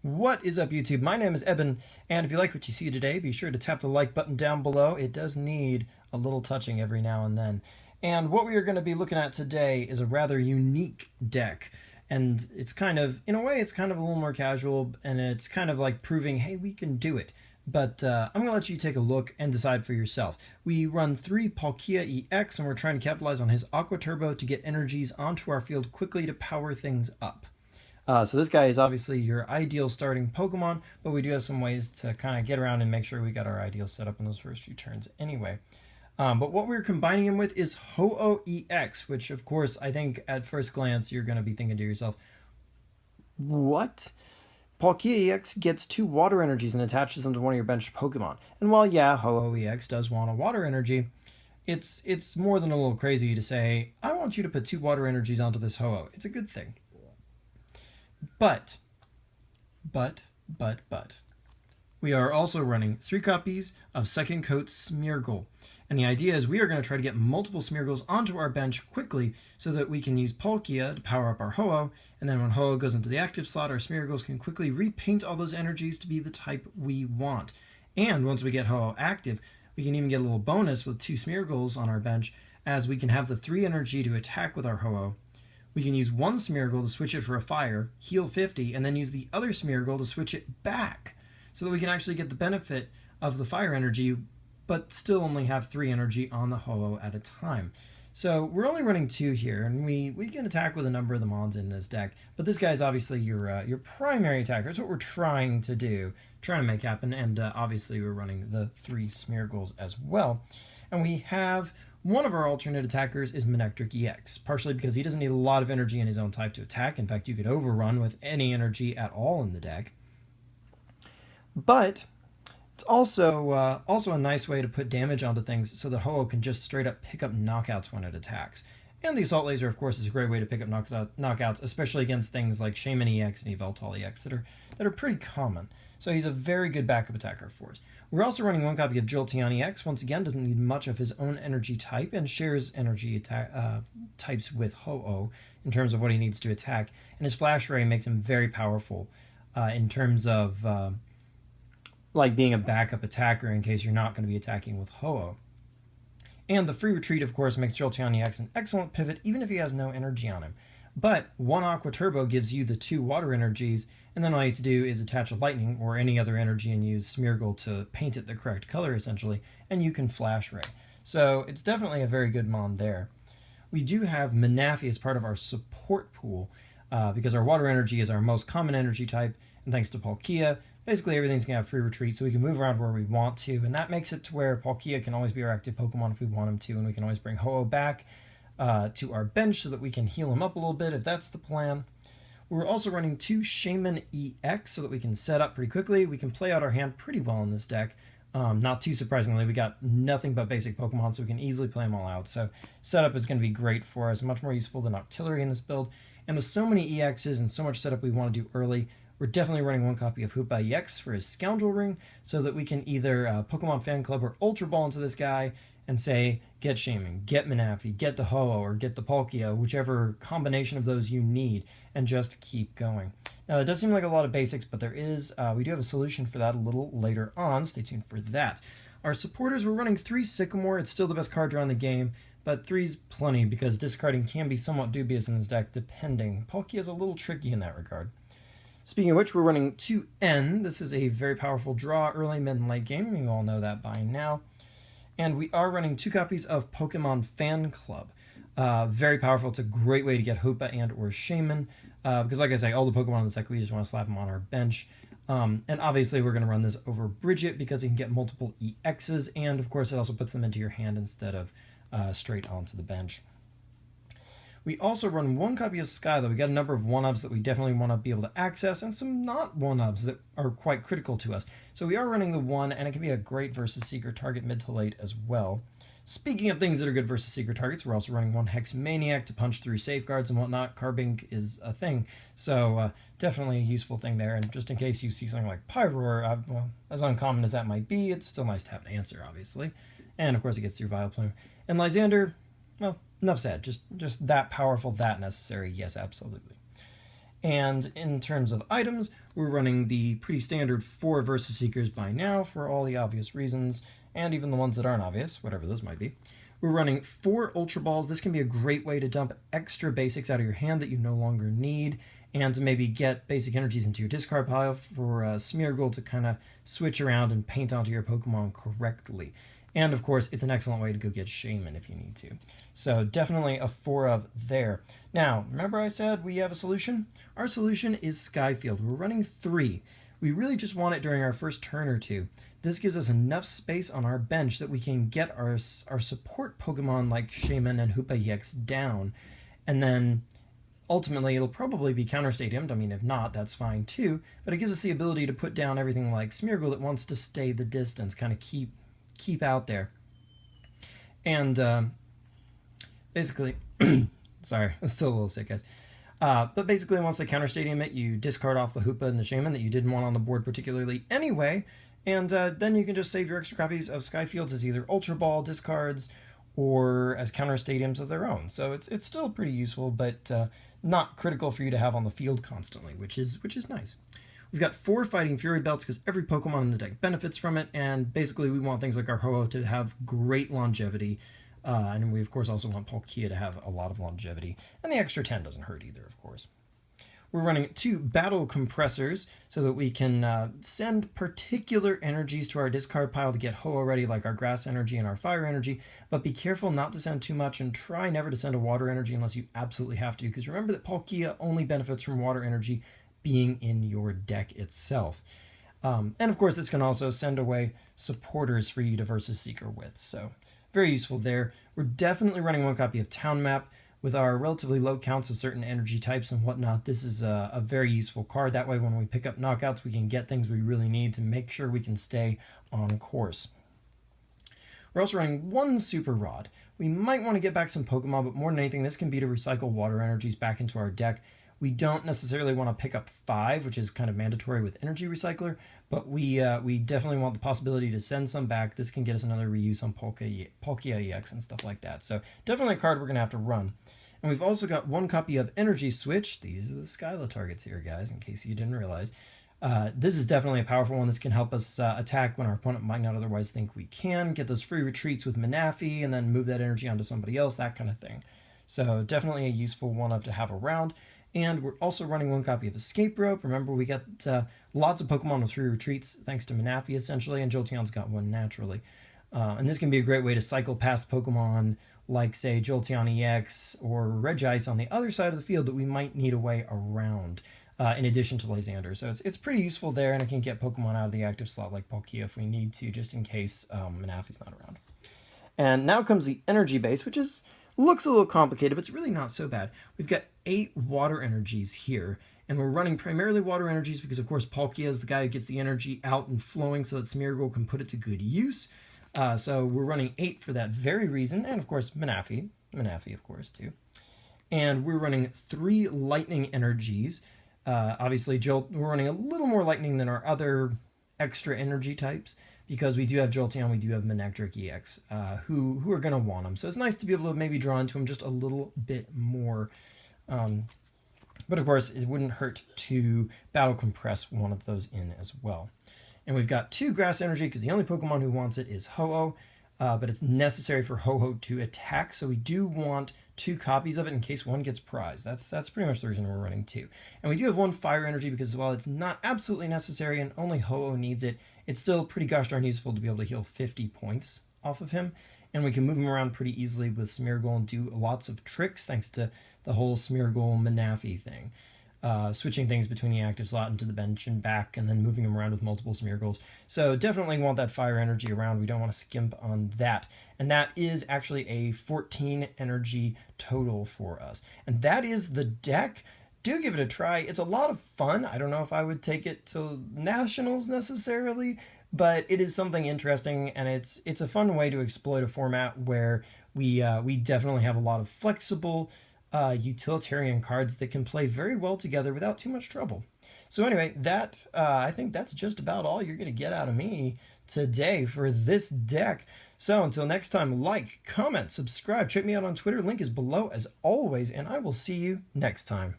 What is up, YouTube? My name is Eben, and if you like what you see today, be sure to tap the like button down below. It does need a little touching every now and then. And what we are going to be looking at today is a rather unique deck. And it's kind of, in a way, it's kind of a little more casual, and it's kind of like proving, hey, we can do it. But I'm going to let you take a look and decide for yourself. We run 3 Palkia EX, and we're trying to capitalize on his Aqua Turbo to get energies onto our field quickly to power things up. So this guy is obviously your ideal starting Pokemon, but we do have some ways to kind of get around and make sure we got our ideal set up in those first few turns anyway. But what we're combining him with is Ho-Oh EX, which of course I think at first glance you're going to be thinking to yourself, what? Palkia EX gets 2 water energies and attaches them to one of your benched Pokemon. And while yeah, Ho-Oh EX does want a water energy, it's more than a little crazy to say, I want you to put 2 water energies onto this Ho-Oh. It's a good thing. But, we are also running 3 copies of Second Coat Smeargle. And the idea is we are going to try to get multiple Smeargles onto our bench quickly so that we can use Palkia to power up our Ho-Oh, and then when Ho-Oh goes into the active slot, our Smeargles can quickly repaint all those energies to be the type we want. And once we get Ho-Oh active, we can even get a little bonus with 2 Smeargles on our bench, as we can have the 3 energy to attack with our Ho-Oh. We can use 1 Smeargle to switch it for a fire, heal 50, and then use the other Smeargle to switch it back, so that we can actually get the benefit of the fire energy, but still only have 3 energy on the Ho-Oh at a time. So we're only running 2 here, and we can attack with a number of the mons in this deck, but this guy is obviously your primary attacker. It's what we're trying to do, trying to make happen, and obviously we're running the 3 Smeargles as well. And we have one of our alternate attackers is Manectric EX, partially because he doesn't need a lot of energy in his own type to attack. In fact, you could overrun with any energy at all in the deck. But it's also a nice way to put damage onto things so that Ho-Oh can just straight up pick up knockouts when it attacks. And the Assault Laser, of course, is a great way to pick up knockouts, especially against things like Shaman EX and Yveltal EX that are pretty common. So he's a very good backup attacker for us. We're also running 1 copy of Jolteon EX. Once again, doesn't need much of his own energy type and shares energy types with Ho-Oh in terms of what he needs to attack. And his Flash Ray makes him very powerful in terms of like being a backup attacker in case you're not going to be attacking with Ho-Oh. And the Free Retreat, of course, makes Jolteon EX an excellent pivot, even if he has no energy on him. But 1 Aqua Turbo gives you the 2 water energies, and then all you have to do is attach a lightning or any other energy and use Smeargle to paint it the correct color, essentially, and you can Flash Ray. So it's definitely a very good mon there. We do have Manaphy as part of our support pool, because our water energy is our most common energy type, and thanks to Palkia, basically everything's going to have Free Retreat, so we can move around where we want to, and that makes it to where Palkia can always be our active Pokemon if we want him to, and we can always bring Ho-Oh back to our bench so that we can heal him up a little bit if that's the plan. We're also running 2 Shaman EX so that we can set up pretty quickly. We can play out our hand pretty well in this deck. Not too surprisingly, we got nothing but basic Pokemon, so we can easily play them all out. So setup is going to be great for us, much more useful than Octillery in this build. And with so many EXs and so much setup we want to do early, we're definitely running 1 copy of Hoopa EX for his Scoundrel Ring so that we can either Pokemon Fan Club or Ultra Ball into this guy and say, get Shaman, get Manaphy, get the Ho-Oh, or get the Palkia, whichever combination of those you need, and just keep going. Now, it does seem like a lot of basics, but there is, we do have a solution for that a little later on. Stay tuned for that. Our supporters, we're running 3 Sycamore. It's still the best card draw in the game, but 3's plenty because discarding can be somewhat dubious in this deck, depending. Palkia is a little tricky in that regard. Speaking of which, we're running 2 N. This is a very powerful draw early, mid, and late game. You all know that by now. And we are running 2 copies of Pokemon Fan Club. Very powerful. It's a great way to get Hoopa and or Shaman. Because like I say, all the Pokemon in this deck, we just want to slap them on our bench. And obviously we're going to run this over Bridget because you can get multiple EXs. And of course it also puts them into your hand instead of straight onto the bench. We also run 1 copy of Skyla. We got a number of 1-ups that we definitely want to be able to access, and some not 1-ups that are quite critical to us. So we are running the 1, and it can be a great versus secret target mid to late as well. Speaking of things that are good versus secret targets, we're also running 1 Hexmaniac to punch through safeguards and whatnot. Carbink is a thing, so definitely a useful thing there. And just in case you see something like Pyroar, well, as uncommon as that might be, it's still nice to have an answer, obviously. And of course it gets through Vileplume. And Lysander, well, enough said. Just that powerful, that necessary. Yes, absolutely. And in terms of items, we're running the pretty standard 4 Versus Seekers by now for all the obvious reasons, and even the ones that aren't obvious, whatever those might be. We're running 4 Ultra Balls. This can be a great way to dump extra basics out of your hand that you no longer need, and to maybe get basic energies into your discard pile for Smeargle to kind of switch around and paint onto your Pokemon correctly. And of course, it's an excellent way to go get Shaman if you need to. So definitely a 4 of there. Now, remember I said we have a solution? Our solution is Skyfield. We're running 3. We really just want it during our first turn or two. This gives us enough space on our bench that we can get our support Pokemon like Shaman and Hoopa EX down. And then ultimately it'll probably be counter stadiumed. I mean, if not, that's fine too. But it gives us the ability to put down everything like Smeargle that wants to stay the distance, kind of keep out there. And basically, sorry, I'm still a little sick, guys. But basically, once they counter stadium it, you discard off the Hoopa and the Shaman that you didn't want on the board particularly anyway, and then you can just save your extra copies of Skyfields as either Ultra Ball discards or as counter stadiums of their own. So it's still pretty useful, but not critical for you to have on the field constantly, which is nice. We've got 4 Fighting Fury Belts because every Pokemon in the deck benefits from it, and basically we want things like our Ho-Oh to have great longevity, and we of course also want Palkia to have a lot of longevity, and the extra 10 doesn't hurt either, of course. We're running 2 Battle Compressors so that we can send particular energies to our discard pile to get Ho-Oh ready, like our Grass Energy and our Fire Energy, but be careful not to send too much and try never to send a Water Energy unless you absolutely have to, because remember that Palkia only benefits from Water Energy being in your deck itself. And of course, this can also send away supporters for you to Versus Seeker with, so very useful there. We're definitely running 1 copy of Town Map. With our relatively low counts of certain energy types and whatnot, this is a very useful card. That way, when we pick up knockouts, we can get things we really need to make sure we can stay on course. We're also running 1 Super Rod. We might want to get back some Pokemon, but more than anything, this can be to recycle water energies back into our deck. We don't necessarily want to pick up 5, which is kind of mandatory with Energy Recycler, but we definitely want the possibility to send some back. This can get us another reuse on Palkia EX and stuff like that. So definitely a card we're going to have to run. And we've also got 1 copy of Energy Switch. These are the Skyla targets here, guys, in case you didn't realize. This is definitely a powerful one. This can help us attack when our opponent might not otherwise think we can, get those free retreats with Manaphy, and then move that energy onto somebody else, that kind of thing. So definitely a useful one to have around. And we're also running 1 copy of Escape Rope. Remember, we got lots of Pokemon with 3 retreats, thanks to Manaphy, essentially, and Jolteon's got 1 naturally. And this can be a great way to cycle past Pokemon like, say, Jolteon EX or Regice on the other side of the field that we might need a way around, in addition to Lysander. So it's pretty useful there, and it can get Pokemon out of the active slot like Palkia if we need to, just in case Manaphy's not around. And now comes the Energy Base, which looks a little complicated, but it's really not so bad. We've got 8 water energies here, and we're running primarily water energies because, of course, Palkia is the guy who gets the energy out and flowing so that Smeargle can put it to good use. So we're running 8 for that very reason, and, of course, Manaphy, of course, too. And we're running 3 lightning energies. Obviously, we're running a little more lightning than our other extra energy types, because we do have Jolteon, we do have Manectric EX, who are going to want them. So it's nice to be able to maybe draw into them just a little bit more. But of course, it wouldn't hurt to Battle Compress one of those in as well. And we've got 2 Grass Energy, because the only Pokemon who wants it is Ho-Oh, but it's necessary for Ho-Oh to attack, so we do want 2 copies of it in case one gets prized. That's pretty much the reason we're running 2. And we do have 1 Fire Energy, because while it's not absolutely necessary and only Ho-Oh needs it, it's still pretty gosh darn useful to be able to heal 50 points off of him. And we can move him around pretty easily with Smeargle and do lots of tricks thanks to the whole Smeargle Manaphy thing. Switching things between the active slot into the bench and back, and then moving them around with multiple Smeargles. So definitely want that Fire Energy around. We don't want to skimp on that. And that is actually a 14 energy total for us. And that is the deck. Do give it a try. It's a lot of fun. I don't know if I would take it to nationals necessarily, but it is something interesting, and it's a fun way to exploit a format where we definitely have a lot of flexible utilitarian cards that can play very well together without too much trouble. So anyway, I think that's just about all you're going to get out of me today for this deck. So until next time, like, comment, subscribe, check me out on Twitter. Link is below as always, and I will see you next time.